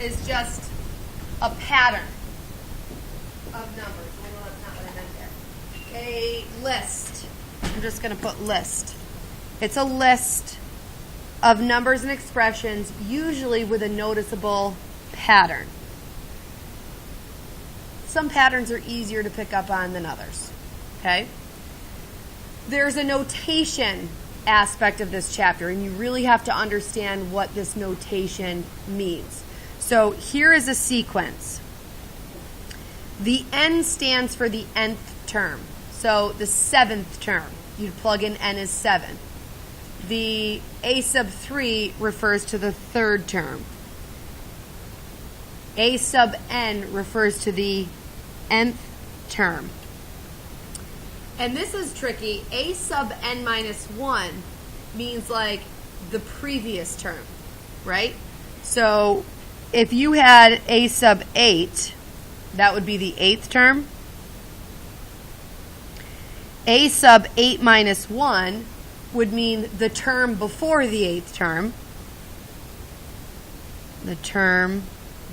is just a pattern of numbers. Well, that's not what I meant there. A list. I'm just going to put list. It's a list of numbers and expressions, usually with a noticeable pattern. Some patterns are easier to pick up on than others. Okay? There's a notation aspect of this chapter, and you really have to understand what this notation means. So here is a sequence. The n stands for the nth term. So the seventh term, you'd plug in n as 7. The a sub 3 refers to the third term. A sub n refers to the nth term. And this is tricky. A sub n minus 1 means like the previous term, right? So if you had a sub 8, that would be the 8th term. A sub 8 minus 1 would mean the term before the 8th term. The term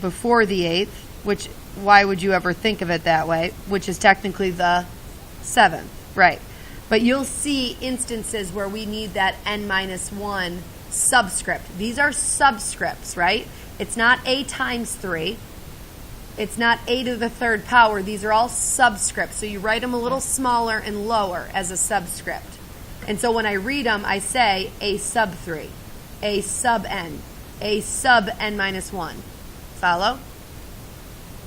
before the 8th, which, why would you ever think of it that way? Which is technically the 7th, right? But you'll see instances where we need that n minus 1 subscript. These are subscripts, right? It's not a times 3. It's not a to the third power. These are all subscripts. So you write them a little smaller and lower as a subscript. And so when I read them, I say a sub 3, a sub n, a sub n minus 1. Follow?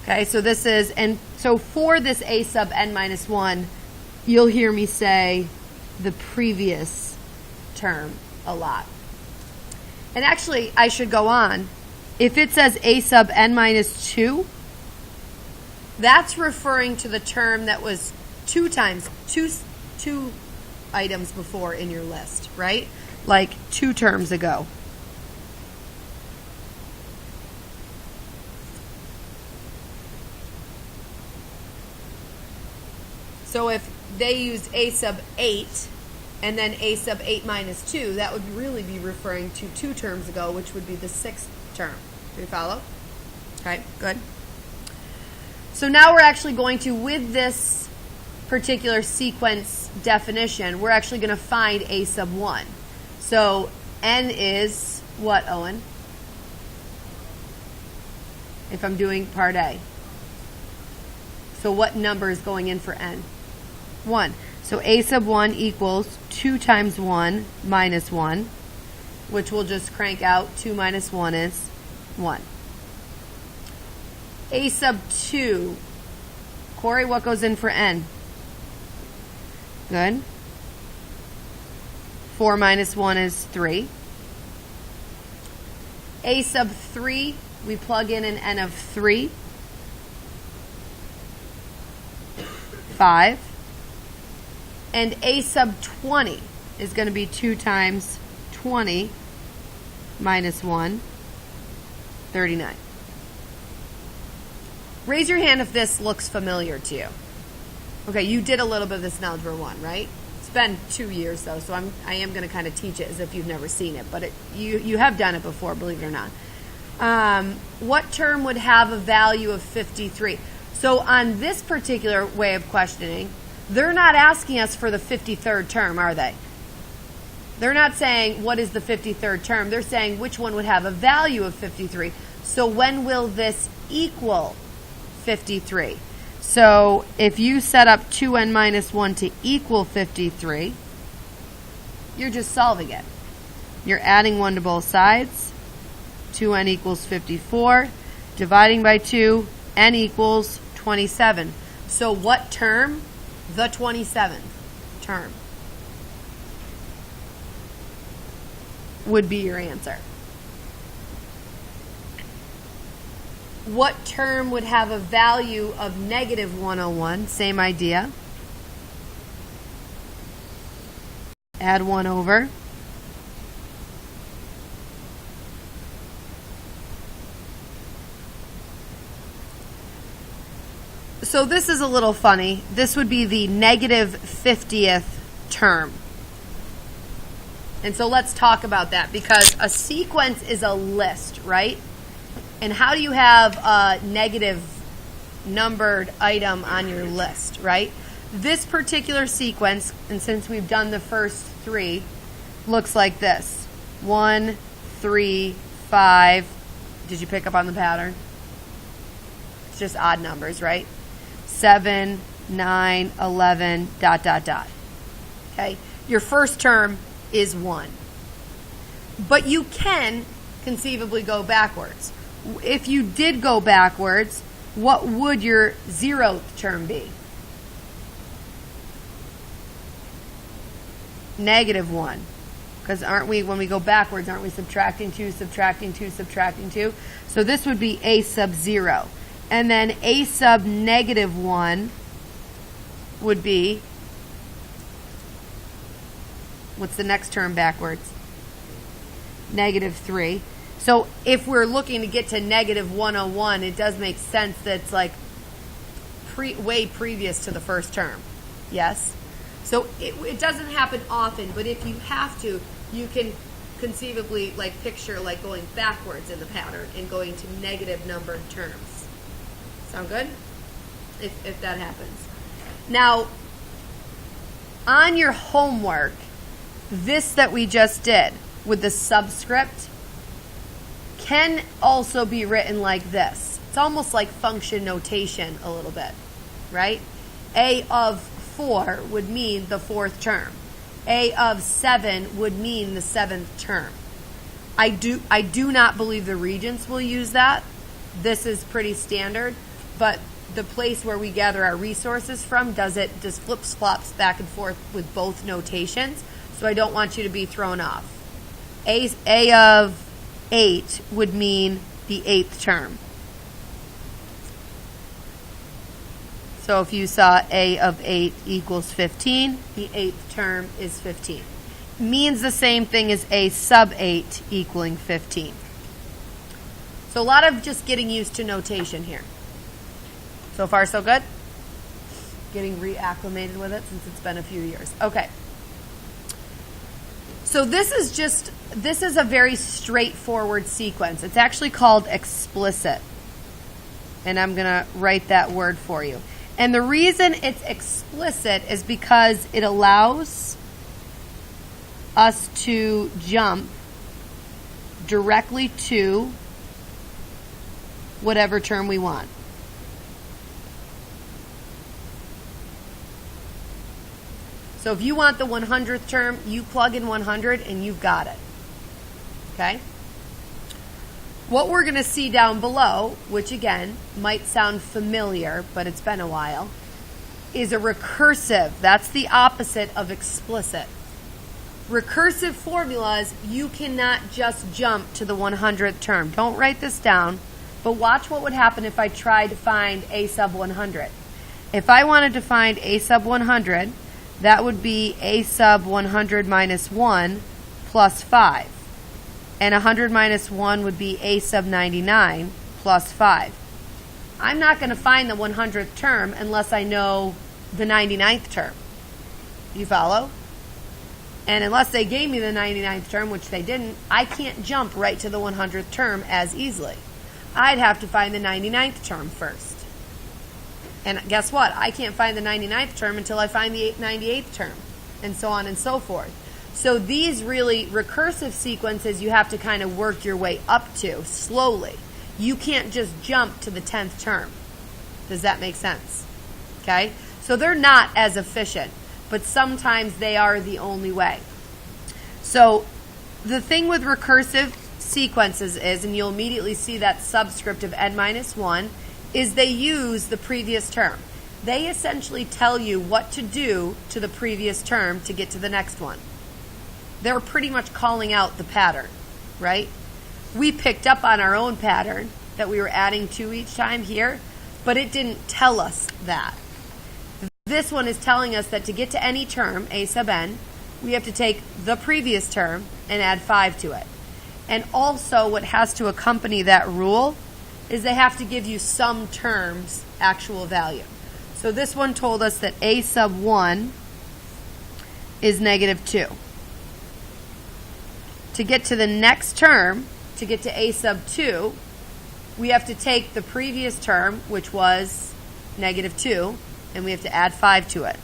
Okay, so this is, and so for this a sub n minus 1, you'll hear me say the previous term a lot. And actually, I should go on. If it says a sub n minus 2, that's referring to the term that was two items before in your list, right? Like 2 terms ago. So if they used a sub 8 and then a sub 8 minus 2, that would really be referring to 2 terms ago, which would be the 6th term. Do you follow? Okay, good. So now we're actually going to, with this particular sequence definition, we're actually going to find a sub 1. So n is what, Owen? If I'm doing part A. So what number is going in for n? 1. So a sub 1 equals 2 times 1 minus 1, which will just crank out 2 minus 1 is 1. A sub 2. Corey, what goes in for n? Good. 4 minus 1 is 3. A sub 3, we plug in an n of 3. 5. And a sub 20 is going to be 2 times 20 minus 1, 39. Raise your hand if this looks familiar to you. Okay, you did a little bit of this in Algebra 1, right? It's been 2 years, though, so I am going to kind of teach it as if you've never seen it. But you have done it before, believe it or not. What term would have a value of 53? So on this particular way of questioning, they're not asking us for the 53rd term, are they? They're not saying, what is the 53rd term? They're saying, which one would have a value of 53? So when will this equal 53? So if you set up 2n minus 1 to equal 53, you're just solving it. You're adding 1 to both sides. 2n equals 54. Dividing by 2, n equals 27. So what term? The 27th term would be your answer. What term would have a value of negative 101? Same idea. Add 1 over. So this is a little funny. This would be the negative 50th term. And so let's talk about that, because a sequence is a list, right? And how do you have a negative numbered item on your list, right? This particular sequence, and since we've done the first three, looks like this. 1, 3, 5. Did you pick up on the pattern? It's just odd numbers, right? 7, 9, 11, dot, dot, dot. Okay? Your first term is 1. But you can conceivably go backwards. If you did go backwards, what would your 0th term be? -1. Because aren't we, when we go backwards, aren't we subtracting 2, subtracting 2, subtracting 2? So this would be a sub 0. And then a sub -1 would be, what's the next term backwards? -3. So if we're looking to get to -101, it does make sense that it's like way previous to the first term. Yes? So it doesn't happen often, but if you have to, you can conceivably like picture like going backwards in the pattern and going to negative numbered terms. Sound good? If that happens. Now, on your homework, this that we just did with the subscript can also be written like this. It's almost like function notation a little bit, right? A of 4 would mean the 4th term. A of 7 would mean the 7th term. I do not believe the Regents will use that. This is pretty standard, but the place where we gather our resources from just flips flops back and forth with both notations, so I don't want you to be thrown off. A of 8 would mean the 8th term. So if you saw A of 8 equals 15, the 8th term is 15. Means the same thing as A sub 8 equaling 15. So a lot of just getting used to notation here. So far, so good? Getting reacclimated with it since it's been a few years. Okay. So this is a very straightforward sequence. It's actually called explicit. And I'm going to write that word for you. And the reason it's explicit is because it allows us to jump directly to whatever term we want. So if you want the 100th term, you plug in 100 and you've got it. Okay? What we're going to see down below, which again might sound familiar, but it's been a while, is a recursive. That's the opposite of explicit. Recursive formulas, you cannot just jump to the 100th term. Don't write this down, but watch what would happen if I tried to find a sub 100. If I wanted to find a sub 100, that would be a sub 100 minus 1 plus 5. And 100 minus 1 would be a sub 99 plus 5. I'm not going to find the 100th term unless I know the 99th term. You follow? And unless they gave me the 99th term, which they didn't, I can't jump right to the 100th term as easily. I'd have to find the 99th term first. And guess what? I can't find the 99th term until I find the 98th term, and so on and so forth. So these really recursive sequences you have to kind of work your way up to slowly. You can't just jump to the 10th term. Does that make sense? Okay? So they're not as efficient, but sometimes they are the only way. So the thing with recursive sequences is, and you'll immediately see that subscript of n minus 1, is they use the previous term. They essentially tell you what to do to the previous term to get to the next one. They're pretty much calling out the pattern, right? We picked up on our own pattern that we were adding to each time here, but it didn't tell us that. This one is telling us that to get to any term, a sub n, we have to take the previous term and add 5 to it. And also what has to accompany that rule is they have to give you some terms actual value. So this one told us that a sub 1 is -2. To get to the next term, to get to a sub 2, we have to take the previous term, which was negative 2, and we have to add 5 to it,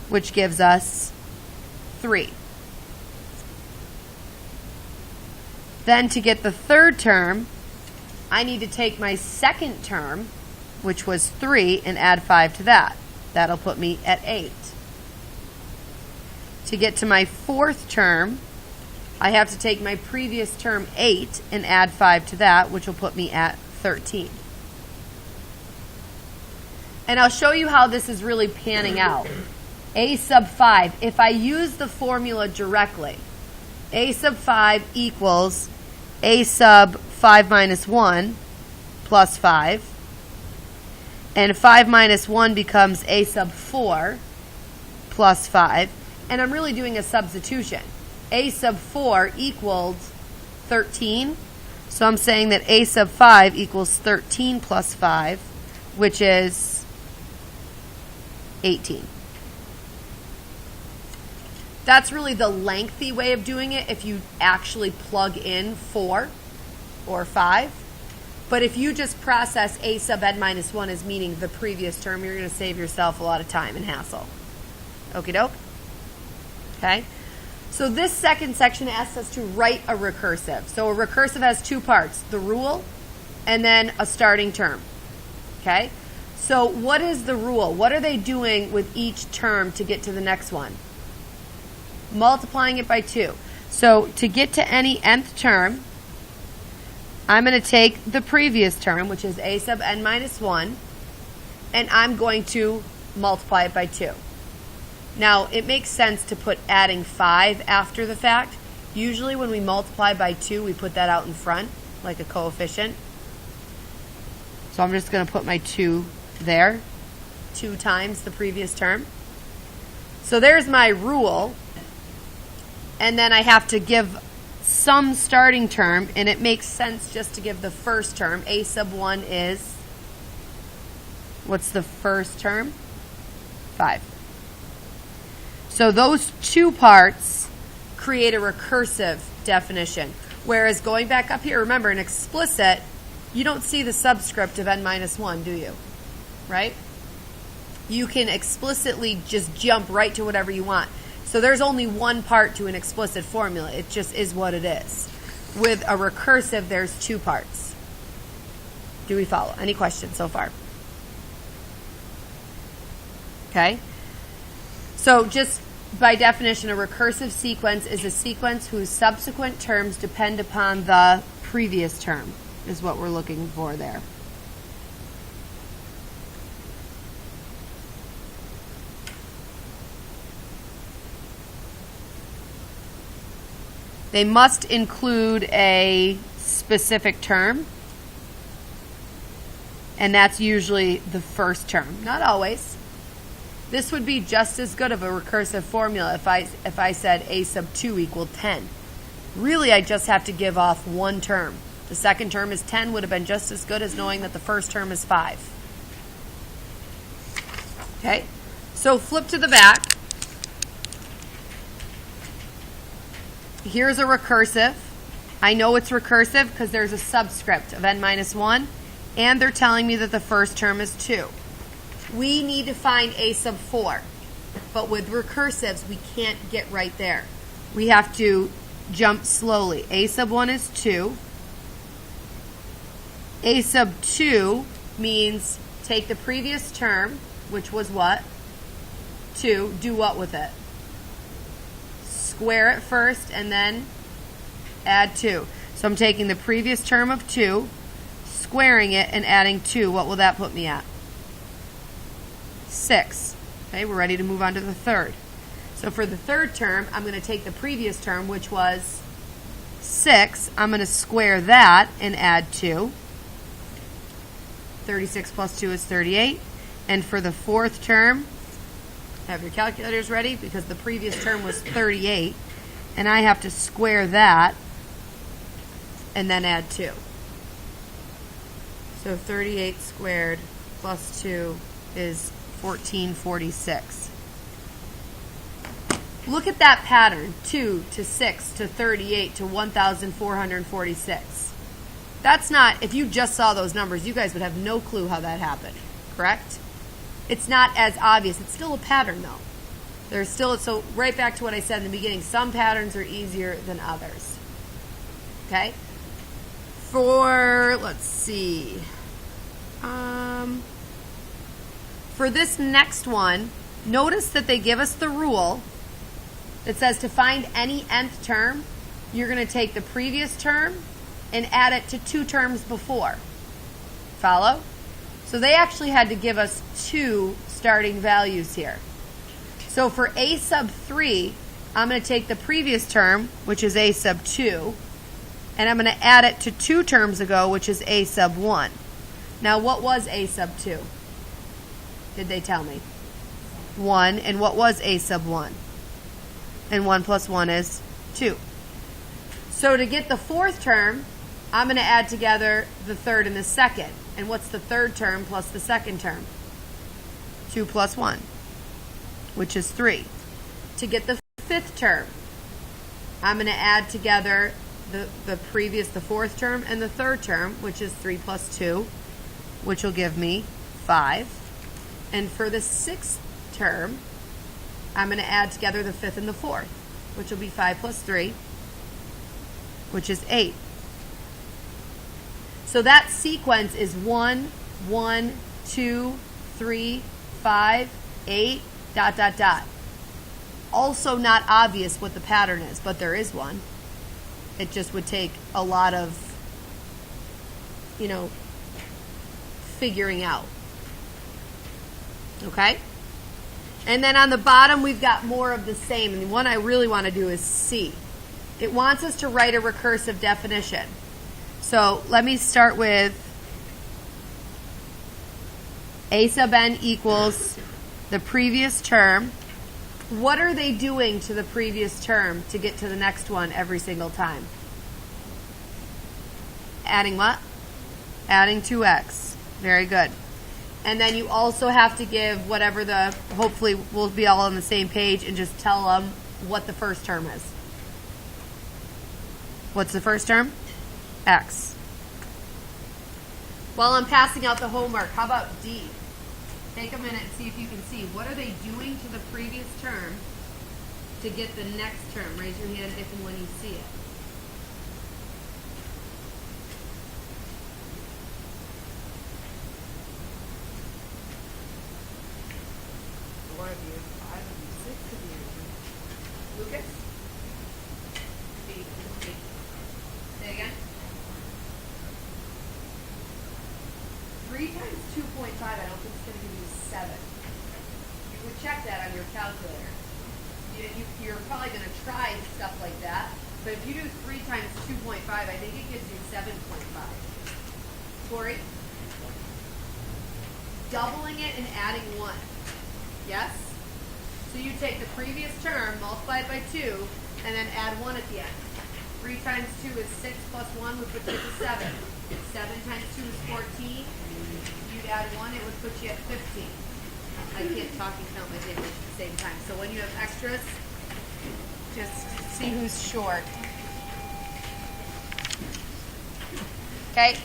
which gives us 3. Then to get the third term, I need to take my second term, which was 3, and add 5 to that. That'll put me at 8. To get to my fourth term, I have to take my previous term 8 and add 5 to that, which will put me at 13. And I'll show you how this is really panning out. A sub 5, if I use the formula directly, A sub 5 equals A sub 5 minus 1 plus 5. And 5 minus 1 becomes A sub 4 plus 5. And I'm really doing a substitution. A sub 4 equals 13. So I'm saying that A sub 5 equals 13 plus 5, which is 18. That's really the lengthy way of doing it if you actually plug in 4 or 5. But if you just process A sub n minus 1 as meaning the previous term, you're going to save yourself a lot of time and hassle. Okie doke? Okay? So this second section asks us to write a recursive. So a recursive has two parts, the rule and then a starting term. Okay? So what is the rule? What are they doing with each term to get to the next one? Multiplying it by 2. So to get to any nth term, I'm going to take the previous term, which is A sub n minus 1, and I'm going to multiply it by 2. Now, it makes sense to put adding 5 after the fact. Usually when we multiply by 2, we put that out in front, like a coefficient. So I'm just going to put my 2 there, 2 times the previous term. So there's my rule. And then I have to give some starting term, and it makes sense just to give the first term. A sub 1 is, what's the first term? 5. So those two parts create a recursive definition. Whereas going back up here, remember, in explicit, you don't see the subscript of n minus 1, do you? Right? You can explicitly just jump right to whatever you want. So there's only one part to an explicit formula. It just is what it is. With a recursive, there's two parts. Do we follow? Any questions so far? Okay. So just by definition, a recursive sequence is a sequence whose subsequent terms depend upon the previous term, is what we're looking for there. They must include a specific term, and that's usually the first term. Not always. This would be just as good of a recursive formula if I said A sub 2 equaled 10. Really, I just have to give off one term. The second term is 10 would have been just as good as knowing that the first term is 5. Okay? So flip to the back. Here's a recursive. I know it's recursive because there's a subscript of n minus 1, and they're telling me that the first term is 2. We need to find A sub 4, but with recursives, we can't get right there. We have to jump slowly. A sub 1 is 2. A sub 2 means take the previous term, which was what? 2, do what with it? Square it first and then add 2. So I'm taking the previous term of 2, squaring it, and adding 2. What will that put me at? 6. Okay, we're ready to move on to the third. So for the third term, I'm going to take the previous term, which was 6. I'm going to square that and add 2. 36 plus 2 is 38. And for the fourth term, have your calculators ready because the previous term was 38. And I have to square that and then add 2. So 38 squared plus 2 is 1446. Look at that pattern, 2 to 6 to 38 to 1446. That's not, if you just saw those numbers, you guys would have no clue how that happened, correct? It's not as obvious. It's still a pattern, though. There's still, so right back to what I said in the beginning, some patterns are easier than others. Okay? Let's see. For this next one, notice that they give us the rule that says to find any nth term, you're going to take the previous term and add it to 2 terms before. Follow? So they actually had to give us 2 starting values here. So for a sub 3, I'm going to take the previous term, which is a sub 2, and I'm going to add it to 2 terms ago, which is a sub 1. Now, what was a sub 2? Did they tell me? 1. And what was a sub 1? And 1 plus 1 is 2. So to get the 4th term, I'm going to add together the 3rd and the 2nd. And what's the 3rd term plus the 2nd term? 2 plus 1, which is 3. To get the 5th term, I'm going to add together the 4th term and the 3rd term, which is 3 plus 2, which will give me 5. And for the 6th term, I'm going to add together the 5th and the 4th, which will be 5 plus 3, which is 8. So that sequence is 1, 1, 2, 3, 5, 8, ... Also not obvious what the pattern is, but there is one. It just would take a lot of, figuring out. Okay? And then on the bottom, we've got more of the same. And the one I really want to do is C. It wants us to write a recursive definition. So let me start with a sub n equals the previous term. What are they doing to the previous term to get to the next one every single time? Adding what? Adding 2x. Very good. And then you also have to give whatever hopefully we'll be all on the same page and just tell them what the first term is. What's the first term? X. While I'm passing out the homework, how about D? Take a minute and see if you can see. What are they doing to the previous term to get the next term? Raise your hand if and when you see it. Lucas? Say again. 3 times 2.5, I don't think it's going to give you 7. You would check that on your calculator. You're probably going to try stuff like that, but if you do 3 times 2.5, I think it gives you 7.5. Corey? Doubling it and adding 1. Yes? So you take the previous term, multiply it by 2, and then add 1 at the end. 3 times 2 is 6 plus 1 would put you at 7. 7 times 2 is 14. You'd add 1, it would put you at 15. I can't talk and count my fingers at the same time. So when you have extras, just see who's short. Okay?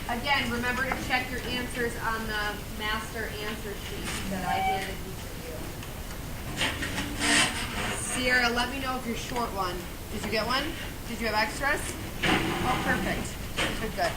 Again, remember to check your answers on the master answer sheet that I handed each of you. Sierra, let me know if you're short one. Did you get one? Did you have extras? Oh, perfect. Good, good.